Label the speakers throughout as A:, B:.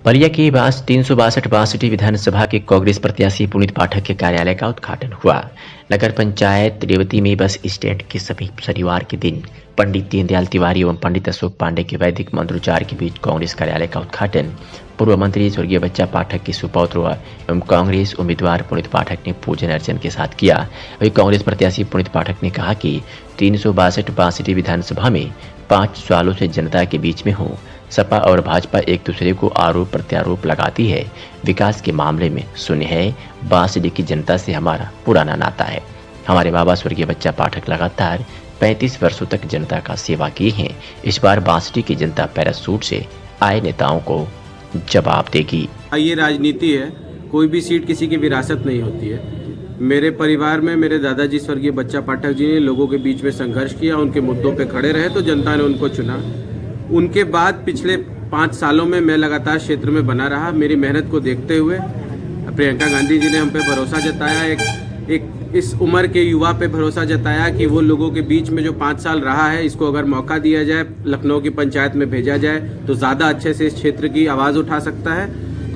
A: बलिया की 362 विधानसभा के कांग्रेस प्रत्याशी पुनीत पाठक के कार्यालय का उद्घाटन हुआ। नगर पंचायत रेवती में बस स्टैंड के समीप शनिवार के दिन पंडित दीनदयाल तिवारी एवं पंडित अशोक पांडे के वैदिक मंत्रोच्चार के बीच कांग्रेस कार्यालय का उद्घाटन पूर्व मंत्री स्वर्गीय बच्चा पाठक के सुपौत्र एवं कांग्रेस उम्मीदवार पुनीत पाठक ने पूजन अर्चन के साथ किया। वही कांग्रेस प्रत्याशी पुनीत पाठक ने कहा कि 362 विधानसभा में 5 सालों से जनता के बीच में हूँ। सपा और भाजपा एक दूसरे को आरोप प्रत्यारोप लगाती है। विकास के मामले में शून्य है। बांसडीह की जनता से हमारा पुराना नाता है। हमारे बाबा स्वर्गीय बच्चा पाठक लगातार 35 वर्षों तक जनता का सेवा की है। इस बार बांसडीह की जनता पैरासूट से आए नेताओं को जवाब देगी।
B: ये राजनीति है, कोई भी सीट किसी की विरासत नहीं होती है। मेरे परिवार में मेरे दादाजी स्वर्गीय बच्चा पाठक जी ने लोगों के बीच में संघर्ष किया, उनके मुद्दों पे खड़े रहे तो जनता ने उनको चुना। उनके बाद पिछले 5 सालों में मैं लगातार क्षेत्र में बना रहा। मेरी मेहनत को देखते हुए प्रियंका गांधी जी ने हम पे भरोसा जताया, एक इस उम्र के युवा पे भरोसा जताया कि वो लोगों के बीच में जो 5 साल रहा है, इसको अगर मौका दिया जाए, लखनऊ की पंचायत में भेजा जाए तो ज़्यादा अच्छे से इस क्षेत्र की आवाज़ उठा सकता है।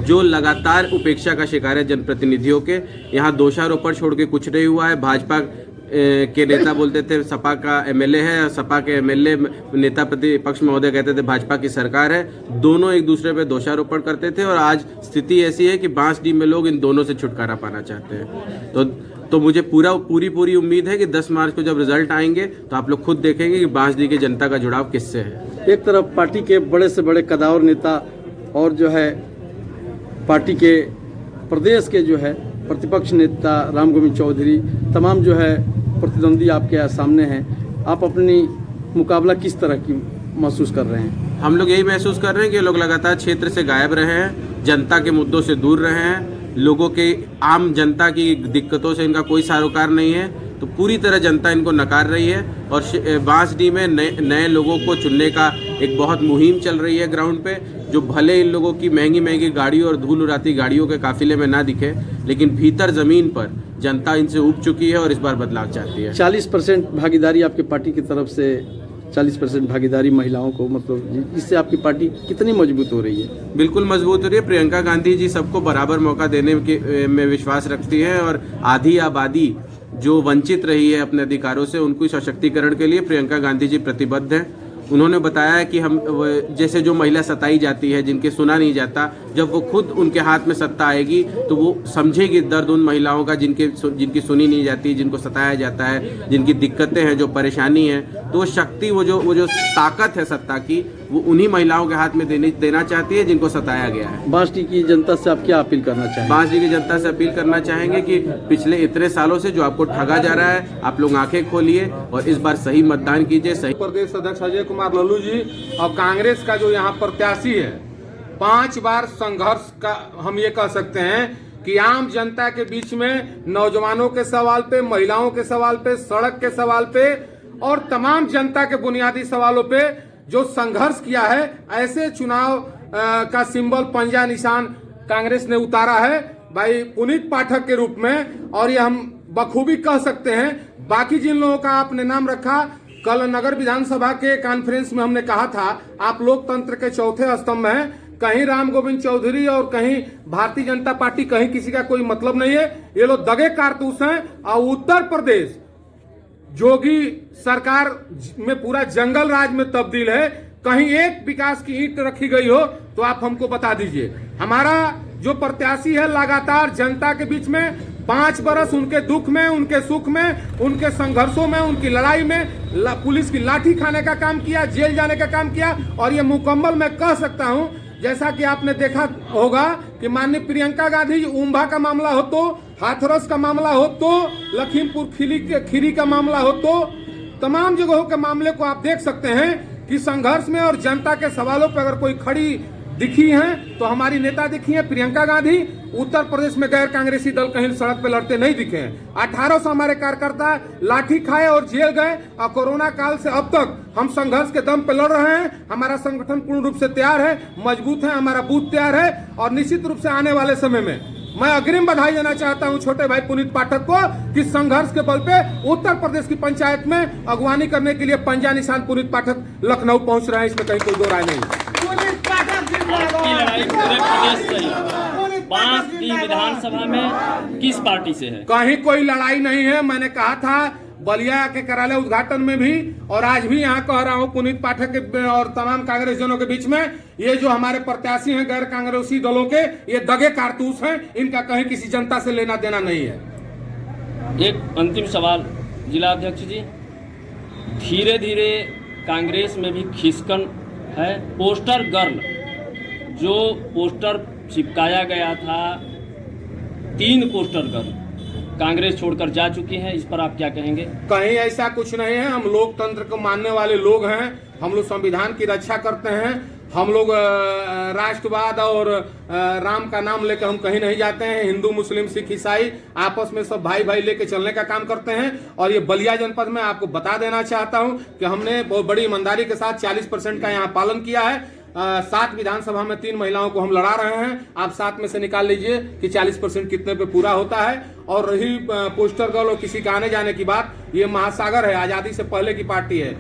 B: जो लगातार उपेक्षा का शिकार है जनप्रतिनिधियों के, यहाँ दोषारोपण छोड़ के कुछ नहीं हुआ है। भाजपा के नेता बोलते थे सपा का एमएलए है, सपा के एमएलए नेता प्रतिपक्ष महोदय कहते थे भाजपा की सरकार है। दोनों एक दूसरे पे दोषारोपण करते थे और आज स्थिति ऐसी है कि बांसडीह में लोग इन दोनों से छुटकारा पाना चाहते हैं। तो मुझे पूरी उम्मीद है कि 10 मार्च को जब रिजल्ट आएंगे तो आप लोग खुद देखेंगे कि बांसडीह की जनता का जुड़ाव किससे है।
C: एक तरफ पार्टी के बड़े से बड़े कदावर नेता और जो है पार्टी के प्रदेश के जो है प्रतिपक्ष नेता राम गोविंद चौधरी, तमाम जो है प्रतिद्वंदी आपके सामने हैं। आप अपनी मुकाबला किस तरह की महसूस कर रहे हैं?
B: हम लोग यही महसूस कर रहे हैं कि लोग लगातार क्षेत्र से गायब रहे हैं, जनता के मुद्दों से दूर रहे हैं, लोगों के आम जनता की दिक्कतों से इनका कोई सरोकार नहीं है। तो पूरी तरह जनता इनको नकार रही है और बांसडीह में नए लोगों को चुनने का एक बहुत मुहिम चल रही है ग्राउंड पे। जो भले इन लोगों की महंगी गाड़ियों और धूल उड़ाती गाड़ियों के काफिले में ना दिखे, लेकिन भीतर जमीन पर जनता इनसे उब चुकी है और इस बार बदलाव चाहती है।
C: 40% भागीदारी आपकी पार्टी की तरफ से, 40% भागीदारी महिलाओं को, मतलब इससे आपकी पार्टी कितनी मजबूत हो रही है?
B: बिल्कुल मजबूत हो रही है। प्रियंका गांधी जी सबको बराबर मौका देने में विश्वास रखती है और आधी आबादी जो वंचित रही है अपने अधिकारों से, उनको सशक्तिकरण के लिए प्रियंका गांधी जी प्रतिबद्ध हैं। उन्होंने बताया कि हम जैसे जो महिला सताई जाती है, जिनके सुना नहीं जाता, जब वो खुद उनके हाथ में सत्ता आएगी तो वो समझेगी दर्द उन महिलाओं का जिनकी सुनी नहीं जाती, जिनको सताया जाता है, जिनकी दिक्कतें हैं, जो परेशानी है। तो वो शक्ति, वो जो ताकत है सत्ता की, वो उन्हीं महिलाओं के हाथ में देना चाहती है जिनको सताया गया है।
C: बांसडीह की जनता से आप क्या अपील करना चाहेंगे?
B: बांसडीह की जनता से अपील करना चाहेंगे कि पिछले इतने सालों से जो आपको ठगा जा रहा है, आप लोग आंखें खोलिए और इस बार सही मतदान कीजिए। सही
D: प्रदेश अध्यक्ष अजय कुमार लल्लू जी और कांग्रेस का जो यहाँ प्रत्याशी है, 5 बार संघर्ष का हम ये कह सकते हैं कि आम जनता के बीच में नौजवानों के सवाल पे, महिलाओं के सवाल पे, सड़क के सवाल पे और तमाम जनता के बुनियादी सवालों पे जो संघर्ष किया है, ऐसे चुनाव का सिंबल, पंजा निशान कांग्रेस ने उतारा है भाई पुनीत पाठक के रूप में। और ये हम बखूबी कह सकते हैं। बाकी जिन लोगों का आपने नाम रखा, कल नगर विधानसभा के कॉन्फ्रेंस में हमने कहा था आप लोकतंत्र के चौथे स्तंभ हैं। कहीं राम गोविंद चौधरी और कहीं भारतीय जनता पार्टी, कहीं किसी का कोई मतलब नहीं है। ये लोग दगे कारतूस हैं। और उत्तर प्रदेश जोगी सरकार में पूरा जंगल राज में तब्दील है। कहीं एक विकास की ईंट रखी गई हो तो आप हमको बता दीजिए। हमारा जो प्रत्याशी है लगातार जनता के बीच में 5 बरस उनके दुख में, उनके सुख में, उनके संघर्षों में, उनकी लड़ाई में पुलिस की लाठी खाने का काम किया, जेल जाने का काम किया। और ये मुकम्मल मैं कह सकता हूं, जैसा कि आपने देखा होगा कि माननीय प्रियंका गांधी जी, उम्भा का मामला हो तो, हाथरस का मामला हो तो, लखीमपुर खीरी का मामला हो तो, तमाम जगहों के मामले को आप देख सकते हैं कि संघर्ष में और जनता के सवालों पर अगर कोई खड़ी दिखी हैं तो हमारी नेता दिखी है प्रियंका गांधी। उत्तर प्रदेश में गैर कांग्रेसी दल कहीं सड़क पे लड़ते नहीं दिखे हैं। 1800 हमारे कार्यकर्ता लाठी खाए और जेल गए और कोरोना काल से अब तक हम संघर्ष के दम पे लड़ रहे हैं। हमारा संगठन पूर्ण रूप से तैयार है, मजबूत है, हमारा बूथ तैयार है और निश्चित रूप से आने वाले समय में मैं अग्रिम बधाई देना चाहता हूं छोटे भाई पुनीत पाठक को कि संघर्ष के बल पे उत्तर प्रदेश की पंचायत में अगवानी करने के लिए पंजा निशान पुनीत पाठक लखनऊ पहुंच रहे हैं। इसमें कहीं कोई दो राय नहीं।
E: आपकी लड़ाई पूरे प्रदेश से है। 5 की विधानसभा में किस पार्टी से है?
D: कहीं कोई लड़ाई नहीं है। मैंने कहा था बलिया के कार्यालय उद्घाटन में भी और आज भी यहाँ कह रहा हूँ पुनीत पाठक के और तमाम कांग्रेसजनों के बीच में, ये जो हमारे प्रत्याशी हैं गैर कांग्रेसी दलों के, ये दगे कारतूस हैं। इनका कहीं किसी जनता से लेना देना नहीं है।
E: एक अंतिम सवाल जिला अध्यक्ष जी, धीरे धीरे कांग्रेस में भी खिसकन है। पोस्टर गर्ल जो पोस्टर चिपकाया गया था, 3 पोस्टर गर्ल कांग्रेस छोड़कर जा चुकी हैं, इस पर आप क्या कहेंगे?
D: कहीं ऐसा कुछ नहीं है। हम लोकतंत्र को मानने वाले लोग हैं। हम लोग संविधान की रक्षा करते हैं। हम लोग राष्ट्रवाद और राम का नाम लेकर हम कहीं नहीं जाते हैं। हिंदू मुस्लिम सिख ईसाई आपस में सब भाई भाई लेके चलने का काम करते हैं। और ये बलिया जनपद में आपको बता देना चाहता हूं कि हमने बहुत बड़ी ईमानदारी के साथ 40% का यहाँ पालन किया है। 7 विधानसभा में 3 महिलाओं को हम लड़ा रहे हैं। आप 7 में से निकाल लीजिए कि 40% कितने पे पूरा होता है। और रही पोस्टर गर्ल और किसी का आने जाने की बात, ये महासागर है, आजादी से पहले की पार्टी है,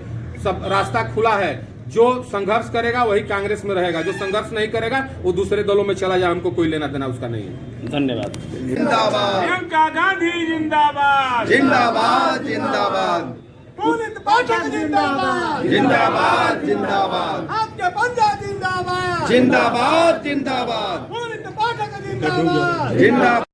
D: सब रास्ता खुला है। जो संघर्ष करेगा वही कांग्रेस में रहेगा, जो संघर्ष नहीं करेगा वो दूसरे दलों में चला जाए। हमको कोई लेना देना उसका नहीं है।
E: धन्यवाद।
F: जिंदाबाद
G: प्रियंका गांधी जिंदाबाद,
F: जिंदाबाद जिंदाबाद
G: पुनीत पाठक जिंदाबाद,
F: जिंदाबाद जिंदाबाद
G: आपके पंजा जिंदाबाद,
F: जिंदाबाद जिंदाबाद
G: पुनीत पाठक जिंदाबाद,
F: जिंदाबाद।